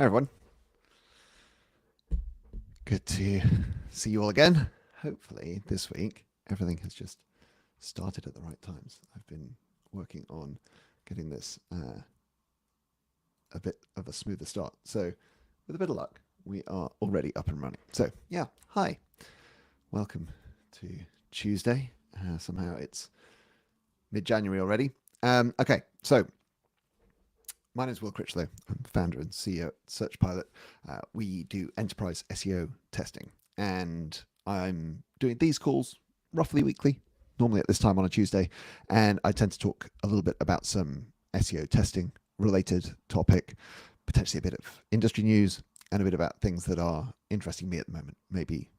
Hi, everyone. Good to see you all again. Hopefully, this week everything has just started at the right times. I've been working on getting this a bit of a smoother start. So, with a bit of luck, we are already up and running. So, yeah, hi. Welcome to Tuesday. Somehow it's mid-January already. Okay, so my name is Will Critchlow. I'm founder and CEO at SearchPilot. We do enterprise SEO testing, and I'm doing these calls roughly weekly, normally at this time on a Tuesday, and I tend to talk a little bit about some SEO testing related topic, potentially a bit of industry news, and a bit about things that are interesting me at the moment, maybe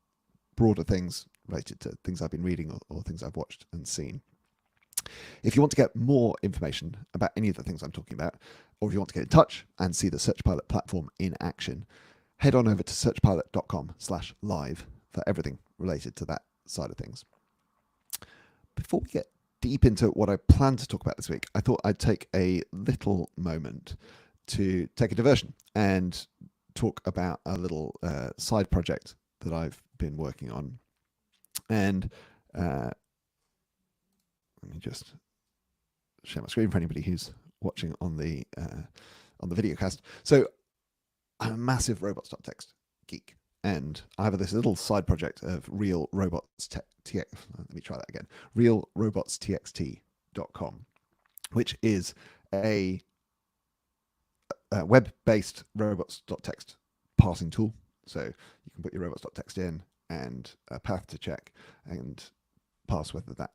broader things related to things I've been reading or things I've watched and seen. If you want to get more information about any of the things I'm talking about, or if you want to get in touch and see the SearchPilot platform in action, head on over to searchpilot.com/live for everything related to that side of things. Before we get deep into what I plan to talk about this week, I thought I'd take a little moment to take a diversion and talk about a little side project that I've been working on. And let me just share my screen for anybody who's watching on the video cast. So I'm a massive robots.txt geek, and I have this little side project of real robots let me try that again. realrobotstxt.com, which is a web-based robots.txt parsing tool. So you can put your robots.txt in and a path to check and parse whether that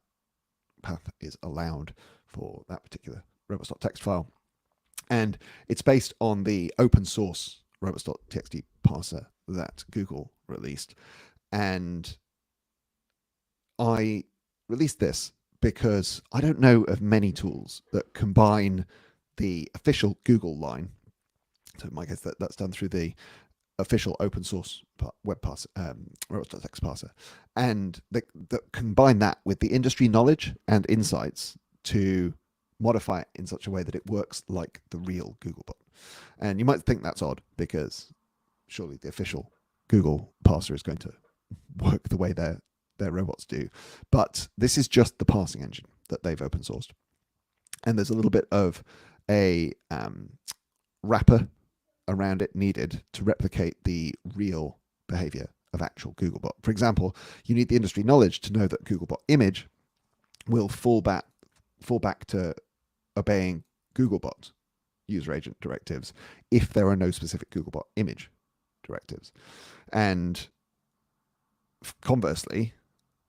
path is allowed for that particular robots.txt file. And it's based on the open source robots.txt parser that Google released. And I released this because I don't know of many tools that combine the official Google line. So in my case, that's done through the official open source web parser, robots.txt parser, and that combine that with the industry knowledge and insights to modify it in such a way that it works like the real Googlebot. And you might think that's odd because surely the official Google parser is going to work the way their robots do. But this is just the parsing engine that they've open sourced. And there's a little bit of a wrapper around it needed to replicate the real behavior of actual Googlebot. For example, you need the industry knowledge to know that Googlebot image will fall back to obeying Googlebot user agent directives if there are no specific Googlebot image directives. And conversely,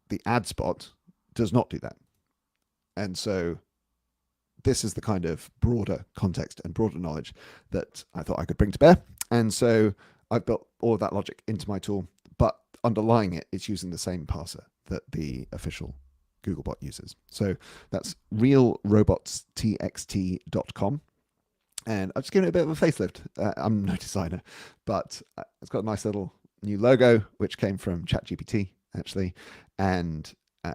the ad spot does not do that. And so this is the kind of broader context and broader knowledge that I thought I could bring to bear. And so I've built all of that logic into my tool, but underlying it, it's using the same parser that the official Googlebot uses. So that's realrobotstxt.com. And I've just given it a bit of a facelift. I'm no designer, but it's got a nice little new logo, which came from ChatGPT, actually. And I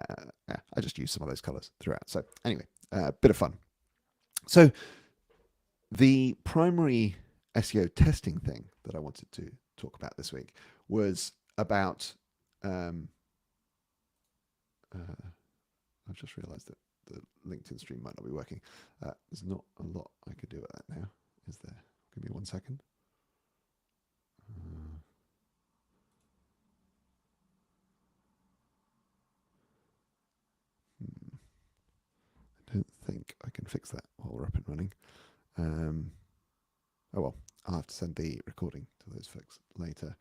just used some of those colors throughout. So anyway, a bit of fun. So the primary SEO testing thing that I wanted to talk about this week was about, I've just realized that the LinkedIn stream might not be working. There's not a lot I could do with that now, is there? Give me 1 second. I don't think I can fix that while we're up and running. Oh well, I'll have to send the recording to those folks later.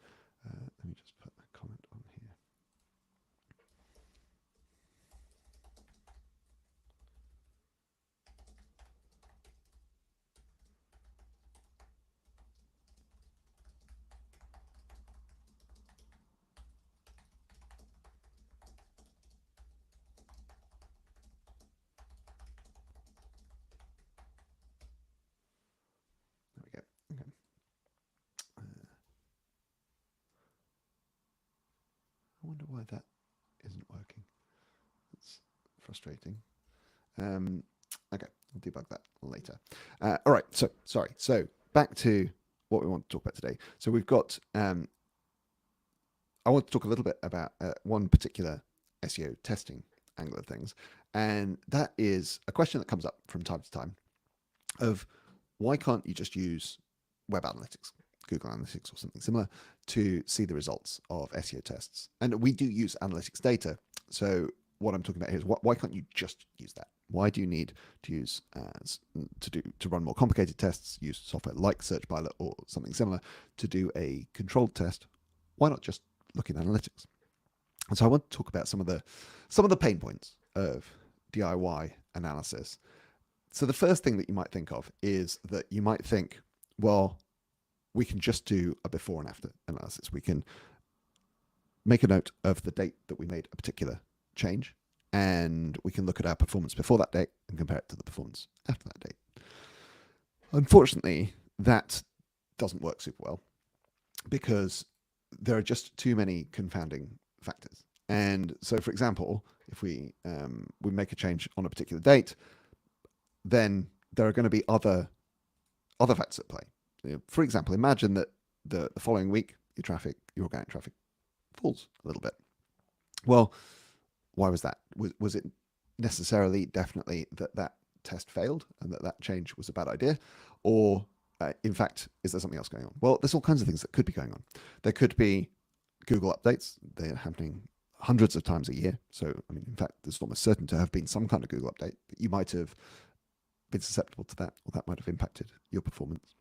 Let me just put a comment on here. There we go. Okay. I wonder why that isn't working. That's frustrating. Okay, I'll debug that later. All right, so sorry. So back to what we want to talk about today. So we've got, I want to talk a little bit about one particular SEO testing angle of things. And that is a question that comes up from time to time of why can't you just use web analytics, Google Analytics or something similar to see the results of SEO tests? And we do use analytics data. So what I'm talking about here is why can't you just use that? Why do you need to use to run more complicated tests, use software like SearchPilot or something similar to do a controlled test? Why not just look in analytics? And so I want to talk about some of the pain points of DIY analysis. So the first thing that you might think of is that you might think, well, we can just do a before and after analysis. We can make a note of the date that we made a particular change, and we can look at our performance before that date and compare it to the performance after that date. Unfortunately, that doesn't work super well because there are just too many confounding factors. And so, for example, if we make a change on a particular date, then there are going to be other factors at play. For example, imagine that the following week your organic traffic falls a little bit. Well, why was that? Was it necessarily definitely that test failed and that change was a bad idea? Or in fact, is there something else going on? Well, there's all kinds of things that could be going on. There could be Google updates. They're happening hundreds of times a year. So, I mean, in fact, there's almost certain to have been some kind of Google update that you might have been susceptible to that, or that might have impacted your performance.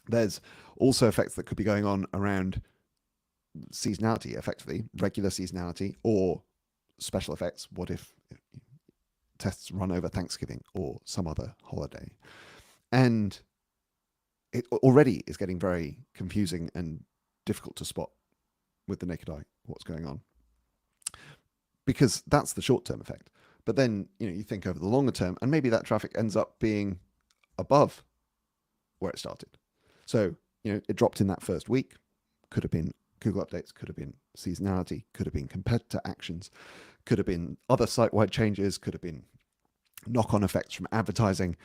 There's also effects that could be going on around seasonality, effectively, regular seasonality, or special effects. What if tests run over Thanksgiving or some other holiday? And it already is getting very confusing and difficult to spot with the naked eye what's going on, because that's the short-term effect. But then, you think over the longer term, and maybe that traffic ends up being above where it started. So, it dropped in that first week. Could have been Google updates, could have been seasonality, could have been competitor actions, could have been other site-wide changes, could have been knock-on effects from advertising,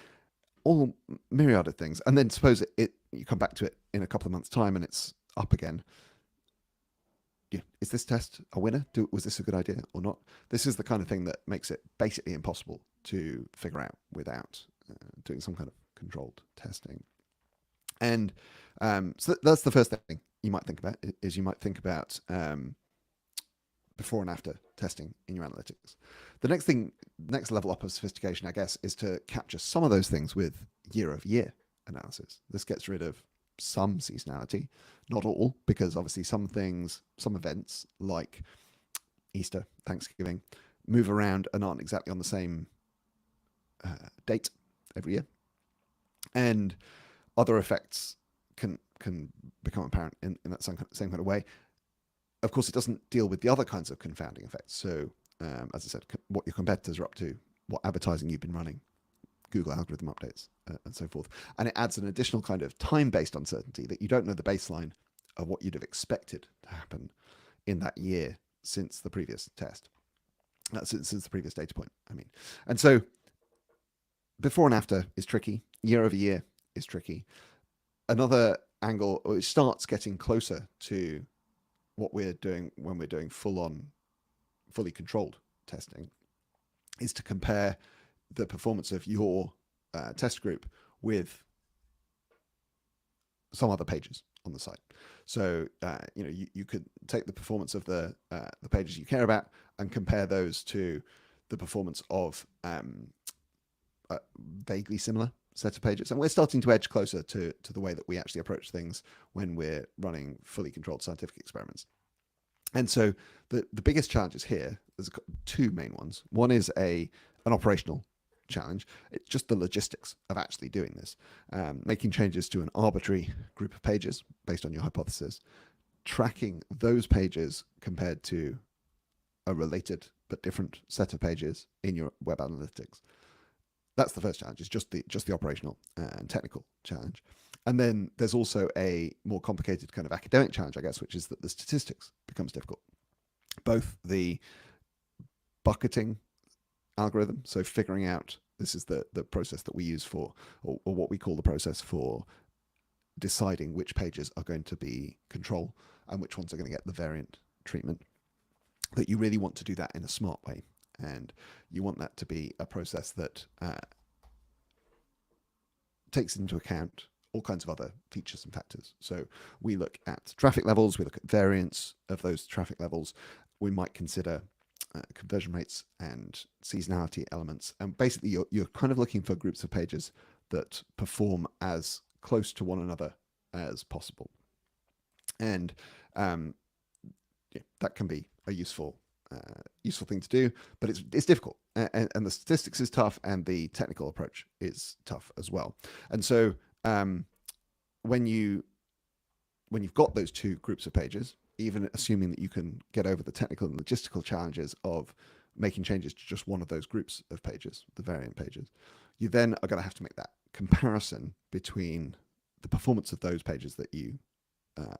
all myriad of things. And then suppose you come back to it in a couple of months' time and it's up again. Is this test a winner? Was this a good idea or not? This is the kind of thing that makes it basically impossible to figure out without doing some kind of controlled testing. And so that's the first thing you might think about, is you might think about before and after testing in your analytics. The next level up of sophistication, I guess, is to capture some of those things with year-over-year analysis. This gets rid of some seasonality, not all, because obviously some events like Easter, Thanksgiving, move around and aren't exactly on the same date every year. And other effects can become apparent in that same kind of way. Of course, it doesn't deal with the other kinds of confounding effects. So, as I said, what your competitors are up to, what advertising you've been running, Google algorithm updates, and so forth. And it adds an additional kind of time-based uncertainty that you don't know the baseline of what you'd have expected to happen in that year since the previous test, since the previous data point, I mean. And so before and after is tricky. Year over year is tricky. Another angle, or it starts getting closer to what we're doing when we're doing fully controlled testing, is to compare the performance of your test group with some other pages on the site. So you could take the performance of the pages you care about and compare those to the performance of a vaguely similar set of pages. And we're starting to edge closer to the way that we actually approach things when we're running fully controlled scientific experiments. And so the biggest challenges here, there's two main ones. One is an operational challenge. It's just the logistics of actually doing this, making changes to an arbitrary group of pages based on your hypothesis, tracking those pages compared to a related but different set of pages in your web analytics. That's the first challenge. It's just the operational and technical challenge. And then there's also a more complicated kind of academic challenge, I guess, which is that the statistics becomes difficult. Both the bucketing algorithm, so figuring out, this is the process that we use for, or what we call the process for deciding which pages are going to be control and which ones are going to get the variant treatment. That you really want to do that in a smart way, and you want that to be a process that takes into account all kinds of other features and factors. So we look at traffic levels, we look at variance of those traffic levels, we might consider conversion rates and seasonality elements, and basically you're kind of looking for groups of pages that perform as close to one another as possible. And that can be a useful thing to do, but it's difficult, and the statistics is tough, and the technical approach is tough as well. And so when you've got those two groups of pages, even assuming that you can get over the technical and logistical challenges of making changes to just one of those groups of pages, the variant pages, you then are going to have to make that comparison between the performance of those pages that you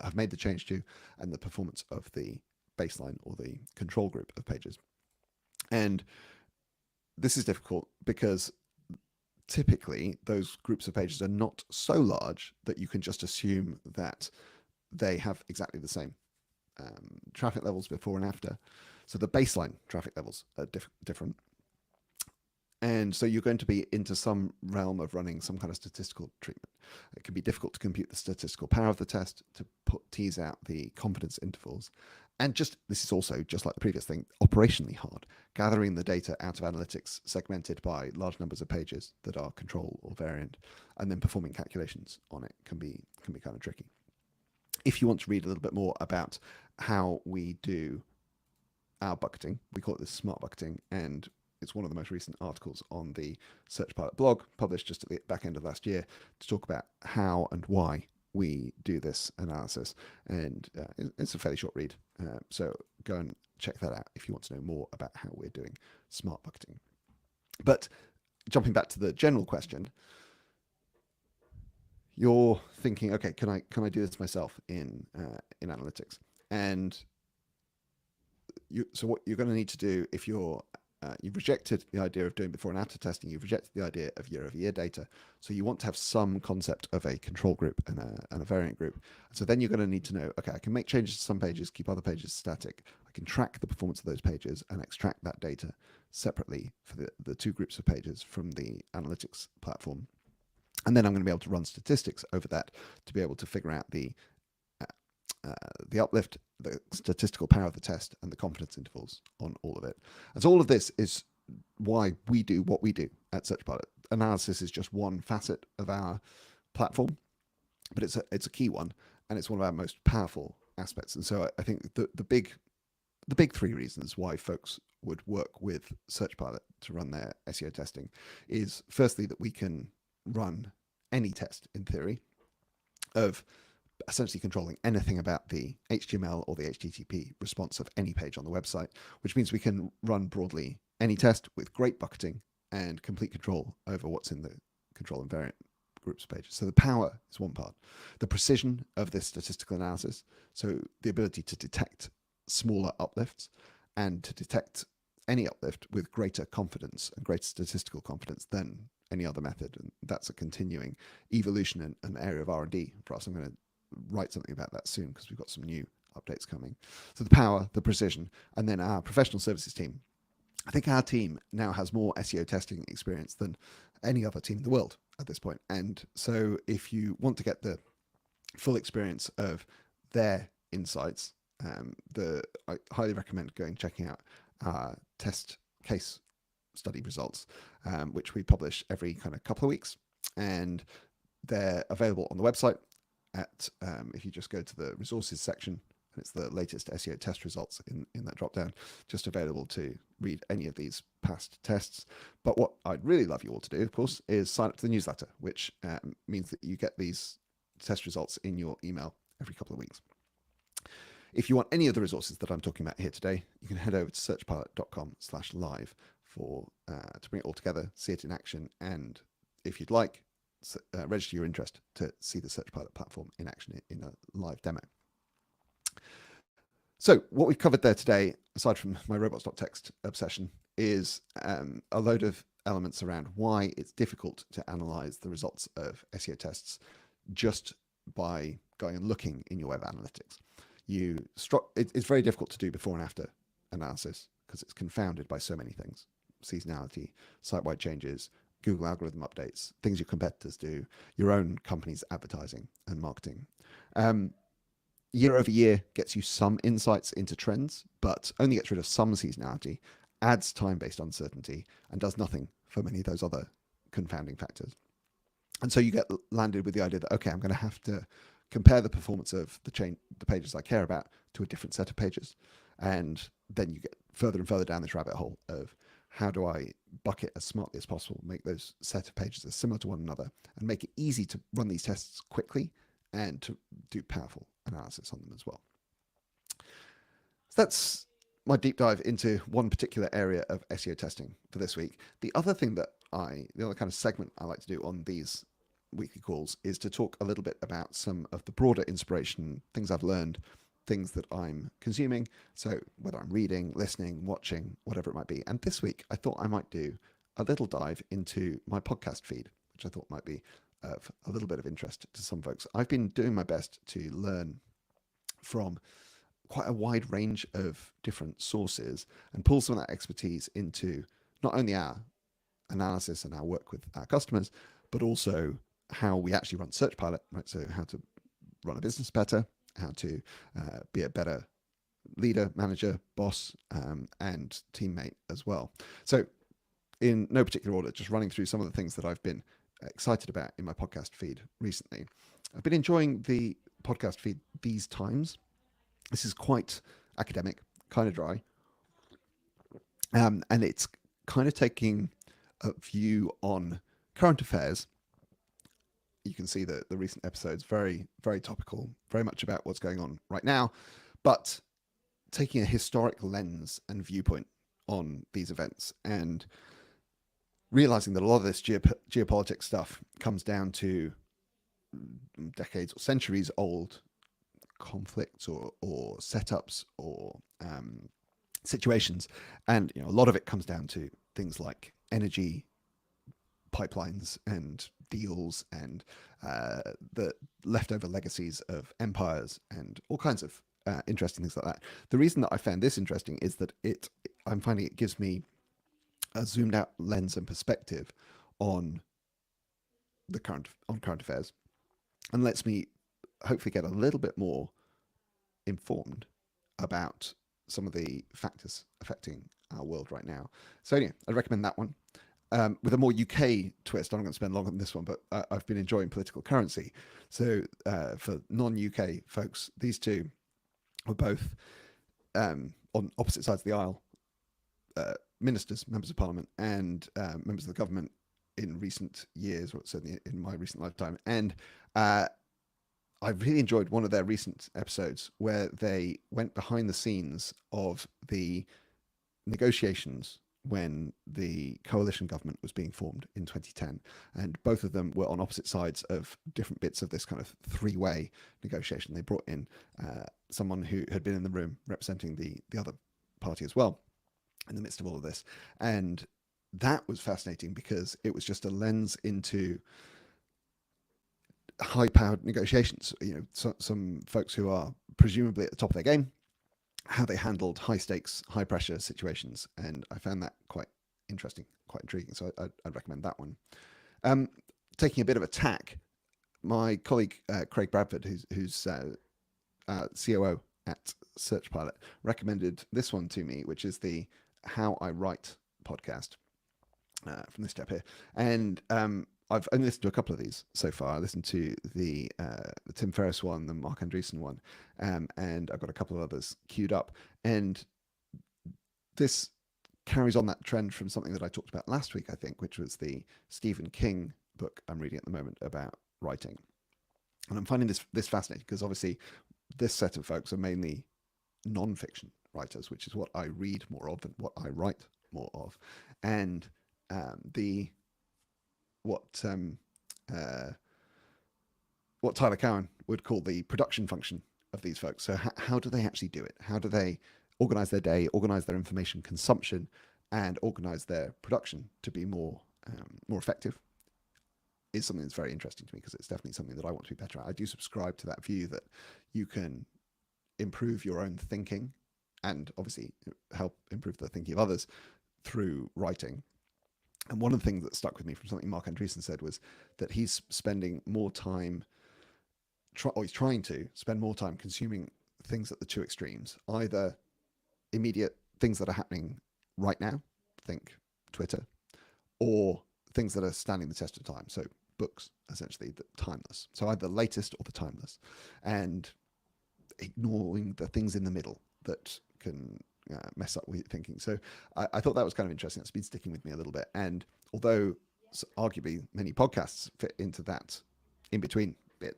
have made the change to and the performance of the baseline or the control group of pages. And this is difficult because typically those groups of pages are not so large that you can just assume that they have exactly the same traffic levels before and after. So the baseline traffic levels are different. And so you're going to be into some realm of running some kind of statistical treatment. It can be difficult to compute the statistical power of the test, to tease out the confidence intervals. And this is also, just like the previous thing, operationally hard. Gathering the data out of analytics segmented by large numbers of pages that are control or variant, and then performing calculations on it can be kind of tricky. If you want to read a little bit more about how we do our bucketing, we call it this smart bucketing, and it's one of the most recent articles on the SearchPilot blog, published just at the back end of last year, to talk about how and why we do this analysis. And it's a fairly short read, so go and check that out if you want to know more about how we're doing smart bucketing. But jumping back to the general question, you're thinking, okay, can I do this myself in analytics? And so what you're going to need to do, if you've rejected the idea of doing before and after testing, you've rejected the idea of year-over-year data, so you want to have some concept of a control group and a variant group. So then you're going to need to know, okay, I can make changes to some pages, keep other pages static, I can track the performance of those pages and extract that data separately for the two groups of pages from the analytics platform. And then I'm going to be able to run statistics over that to be able to figure out the uplift, the statistical power of the test, and the confidence intervals on all of it. And so all of this is why we do what we do at SearchPilot. Analysis is just one facet of our platform, but it's a key one, and it's one of our most powerful aspects. And so I think the big three reasons why folks would work with SearchPilot to run their SEO testing is, firstly, that we can run any test in theory of essentially controlling anything about the HTML or the HTTP response of any page on the website, which means we can run broadly any test with great bucketing and complete control over what's in the control and variant groups pages. So the power is one part. The precision of this statistical analysis, so the ability to detect smaller uplifts and to detect any uplift with greater confidence and greater statistical confidence than any other method. And that's a continuing evolution and an area of R&D for us. I'm going to write something about that soon because we've got some new updates coming. So the power, the precision, and then our professional services team. I think our team now has more SEO testing experience than any other team in the world at this point. And so if you want to get the full experience of their insights, I highly recommend checking out our test case study results, which we publish every kind of couple of weeks. And they're available on the website at, if you just go to the resources section, and it's the latest SEO test results in that drop down, just available to read any of these past tests. But what I'd really love you all to do, of course, is sign up to the newsletter, which means that you get these test results in your email every couple of weeks. If you want any of the resources that I'm talking about here today, you can head over to searchpilot.com/live to bring it all together, see it in action, and if you'd like, register your interest to see the SearchPilot platform in action in a live demo. So what we've covered there today, aside from my robots.txt obsession, is a load of elements around why it's difficult to analyze the results of SEO tests just by going and looking in your web analytics. It's very difficult to do before and after analysis because it's confounded by so many things: seasonality, site-wide changes, Google algorithm updates, things your competitors do, your own company's advertising and marketing. Year over year gets you some insights into trends, but only gets rid of some seasonality, adds time-based uncertainty, and does nothing for many of those other confounding factors. And so you get landed with the idea that, okay, I'm going to have to compare the performance of the pages I care about to a different set of pages. And then you get further and further down this rabbit hole of how do I bucket as smartly as possible, make those set of pages as similar to one another, and make it easy to run these tests quickly and to do powerful analysis on them as well. So that's my deep dive into one particular area of SEO testing for this week. The other kind of segment I like to do on these weekly calls is to talk a little bit about some of the broader inspiration, things I've learned, things that I'm consuming. So whether I'm reading, listening, watching, whatever it might be. And this week, I thought I might do a little dive into my podcast feed, which I thought might be of a little bit of interest to some folks. I've been doing my best to learn from quite a wide range of different sources and pull some of that expertise into not only our analysis and our work with our customers, but also how we actually run SearchPilot, right? So how to run a business better, how to be a better leader, manager, boss, and teammate as well. So in no particular order, just running through some of the things that I've been excited about in my podcast feed recently. I've been enjoying the podcast feed these times. This is quite academic, kind of dry, and it's kind of taking a view on current affairs. You can see that the recent episodes very, very topical, very much about what's going on right now, but taking a historic lens and viewpoint on these events and realizing that a lot of this geopolitics stuff comes down to decades or centuries old conflicts or setups or situations, and a lot of it comes down to things like energy pipelines and deals and the leftover legacies of empires and all kinds of interesting things like that. The reason that I found this interesting is that I'm finding it gives me a zoomed out lens and perspective on current affairs, and lets me hopefully get a little bit more informed about some of the factors affecting our world right now. So anyway, I'd recommend that one. With a more UK twist, I'm not going to spend long on this one, but I've been enjoying Political Currency. So for non-UK folks, these two were both on opposite sides of the aisle, ministers, members of parliament, and members of the government in recent years, or certainly in my recent lifetime. And I really enjoyed one of their recent episodes where they went behind the scenes of the negotiations when the coalition government was being formed in 2010. And both of them were on opposite sides of different bits of this kind of three-way negotiation. They brought in someone who had been in the room representing the other party as well in the midst of all of this. And that was fascinating because it was just a lens into high-powered negotiations. Some folks who are presumably at the top of their game, how they handled high stakes, high pressure situations. And I found that quite interesting, quite intriguing. So I'd recommend that one. Taking a bit of a tack, my colleague, Craig Bradford, who's COO at SearchPilot, recommended this one to me, which is the How I Write podcast from this step here. And I've only listened to a couple of these so far. I listened to the Tim Ferriss one, the Mark Andreessen one, and I've got a couple of others queued up. And this carries on that trend from something that I talked about last week, I think, which was the Stephen King book I'm reading at the moment about writing. And I'm finding this fascinating because obviously this set of folks are mainly non-fiction writers, which is what I read more of and what I write more of. And what Tyler Cowen would call the production function of these folks. So how do they actually do it? How do they organize their day, organize their information consumption, and organize their production to be more effective? is something that's very interesting to me, because it's definitely something that I want to be better at. I do subscribe to that view that you can improve your own thinking and obviously help improve the thinking of others through writing. And one of the things that stuck with me from something Mark Andreessen said was that he's spending more time, or he's trying to spend more time consuming things at the two extremes, either immediate things that are happening right now, think Twitter, or things that are standing the test of time. So books, essentially, the timeless. So either the latest or the timeless, and ignoring the things in the middle that can mess up with your thinking. So I thought that was kind of interesting. It's been sticking with me a little bit. And although arguably many podcasts fit into that in between bit,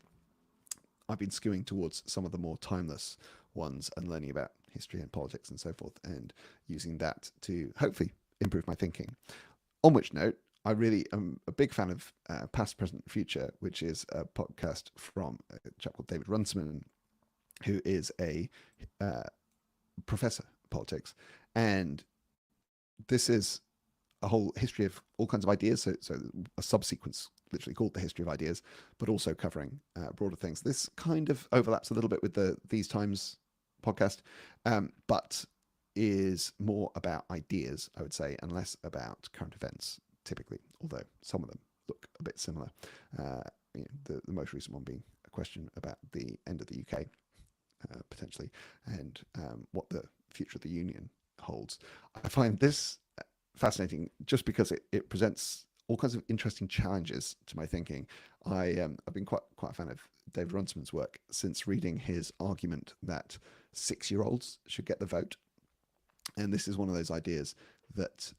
I've been skewing towards some of the more timeless ones and learning about history and politics and so forth, and using that to hopefully improve my thinking. On which note, I really am a big fan of Past, Present, Future, which is a podcast from a chap called David Runciman, who is a professor of politics. And this is a whole history of all kinds of ideas. So a subsequence literally called The History of Ideas, but also covering broader things. This kind of overlaps a little bit with the These Times podcast, but is more about ideas, I would say, and less about current events, typically, although some of them look a bit similar. The most recent one being a question about the end of the UK, potentially, and what the future of the Union holds. I find this fascinating just because it presents all kinds of interesting challenges to my thinking. I've been quite a fan of David Runciman's work since reading his argument that 6-year-olds should get the vote. And this is one of those ideas that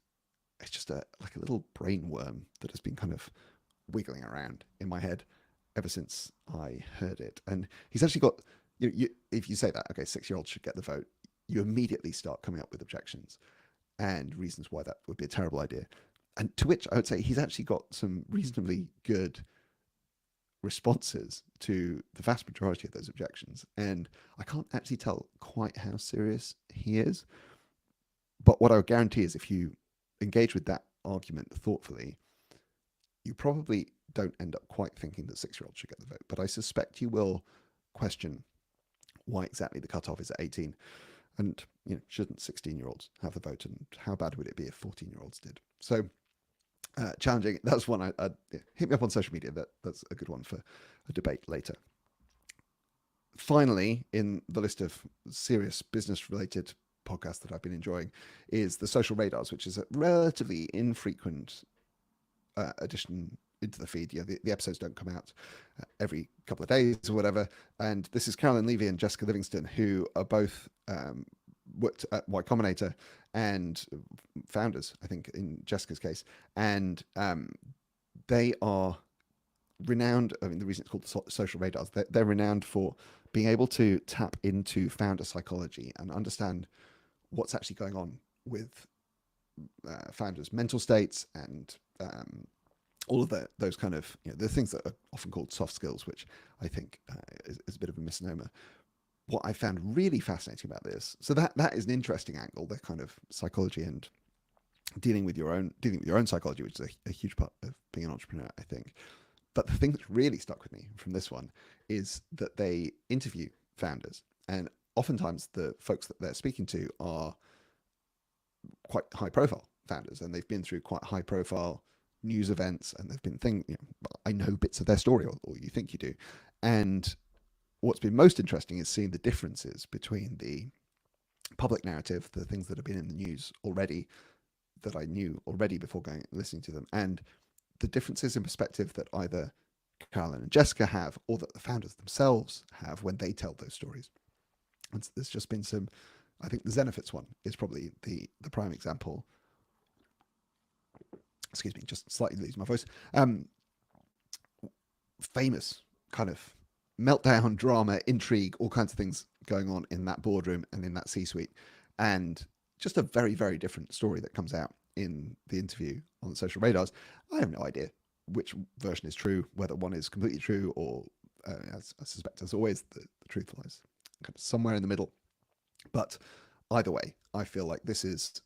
it's just like a little brain worm that has been kind of wiggling around in my head ever since I heard it. And he's actually got, if you say that, okay, 6-year-olds should get the vote, you immediately start coming up with objections and reasons why that would be a terrible idea. And to which I would say he's actually got some reasonably good responses to the vast majority of those objections. And I can't actually tell quite how serious he is. But what I would guarantee is if you engage with that argument thoughtfully, you probably don't end up quite thinking that 6-year-olds should get the vote. But I suspect you will question why exactly the cutoff is at 18. And shouldn't 16-year-olds have the vote? And how bad would it be if 14-year-olds did? So challenging. That's one I'd hit me up on social media. That's a good one for a debate later. Finally, in the list of serious business-related podcasts that I've been enjoying is the Social Radars, which is a relatively infrequent addition into the feed. The episodes don't come out every couple of days or whatever. And this is Carolyn Levy and Jessica Livingston, who are both worked at Y Combinator and founders, I think, in Jessica's case. And they are renowned. I mean, the reason it's called the Social Radars, they're renowned for being able to tap into founder psychology and understand what's actually going on with founders' mental states and all of those kind of the things that are often called soft skills, which I think is a bit of a misnomer. What I found really fascinating about this, so that is an interesting angle, the kind of psychology and dealing with your own psychology, which is a huge part of being an entrepreneur, I think. But the thing that really stuck with me from this one is that they interview founders, and oftentimes the folks that they're speaking to are quite high profile founders, and they've been through quite high profile news events, and they've been I know bits of their story, or you think you do. And what's been most interesting is seeing the differences between the public narrative, the things that have been in the news already that I knew already before going and listening to them, and the differences in perspective that either Carolyn and Jessica have, or that the founders themselves have when they tell those stories. And there's just been some, I think the Zenefits one is probably the prime example. Excuse me, just slightly losing my voice. Famous kind of meltdown, drama, intrigue, all kinds of things going on in that boardroom and in that C-suite. And just a very, very different story that comes out in the interview on the Social Radars. I have no idea which version is true, whether one is completely true or, as I suspect, as always, the truth lies kind of somewhere in the middle. But either way, I feel like this is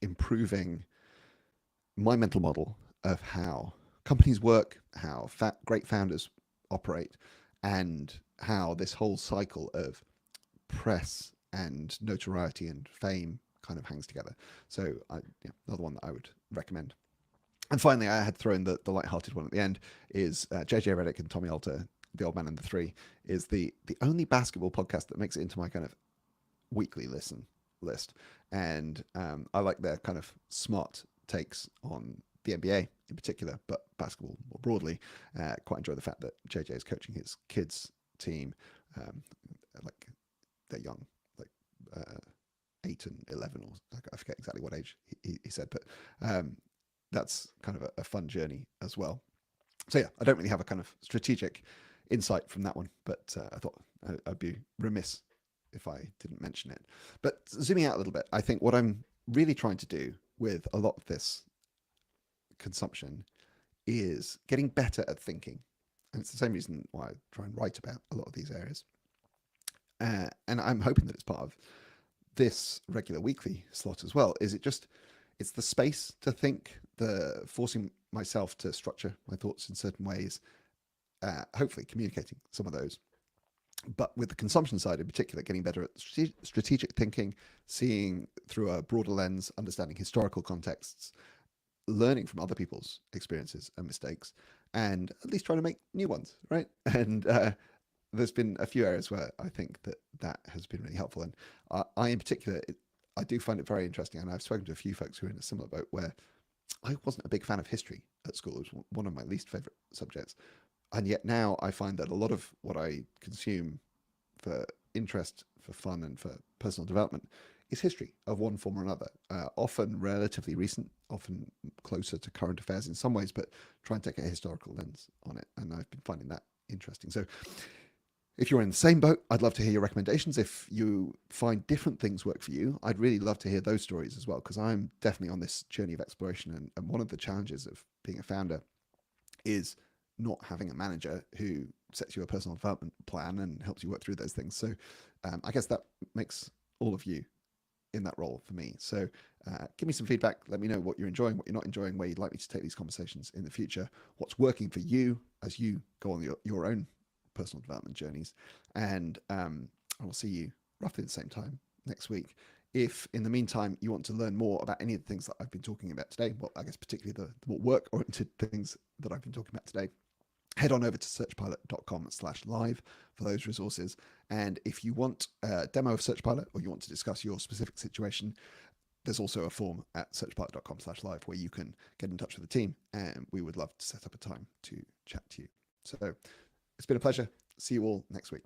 improving my mental model of how companies work, how great founders operate, and how this whole cycle of press and notoriety and fame kind of hangs together. So another one that I would recommend. And finally, I had thrown the light-hearted one at the end is JJ Redick and Tommy Alter, The Old Man and the Three, is the only basketball podcast that makes it into my kind of weekly listen list. And I like their kind of smart takes on the NBA in particular, but basketball more broadly. Quite enjoy the fact that JJ is coaching his kids' team, like they're young, like 8 and 11, or I forget exactly what age he said, but that's kind of a fun journey as well. So yeah, I don't really have a kind of strategic insight from that one, but I thought I'd be remiss if I didn't mention it. But zooming out a little bit, I think what I'm really trying to do with a lot of this consumption is getting better at thinking. And it's the same reason why I try and write about a lot of these areas. And I'm hoping that it's part of this regular weekly slot as well. It's the space to think, the forcing myself to structure my thoughts in certain ways, hopefully communicating some of those. But with the consumption side in particular, getting better at strategic thinking, seeing through a broader lens, understanding historical contexts, learning from other people's experiences and mistakes, and at least trying to make new ones, right? And there's been a few areas where I think that has been really helpful. And I in particular, I do find it very interesting. And I've spoken to a few folks who are in a similar boat where I wasn't a big fan of history at school. It was one of my least favorite subjects. And yet now I find that a lot of what I consume for interest, for fun, and for personal development is history of one form or another, often relatively recent, often closer to current affairs in some ways, but try and take a historical lens on it. And I've been finding that interesting. So if you're in the same boat, I'd love to hear your recommendations. If you find different things work for you, I'd really love to hear those stories as well, because I'm definitely on this journey of exploration. And one of the challenges of being a founder is not having a manager who sets you a personal development plan and helps you work through those things. So I guess that makes all of you in that role for me. So give me some feedback. Let me know what you're enjoying, what you're not enjoying, where you'd like me to take these conversations in the future, what's working for you as you go on your own personal development journeys. And I will see you roughly at the same time next week. If in the meantime you want to learn more about any of the things that I've been talking about today, well, I guess particularly the more work-oriented things that I've been talking about today, head on over to searchpilot.com/live for those resources. And if you want a demo of SearchPilot or you want to discuss your specific situation, there's also a form at searchpilot.com/live where you can get in touch with the team, and we would love to set up a time to chat to you. So it's been a pleasure. See you all next week.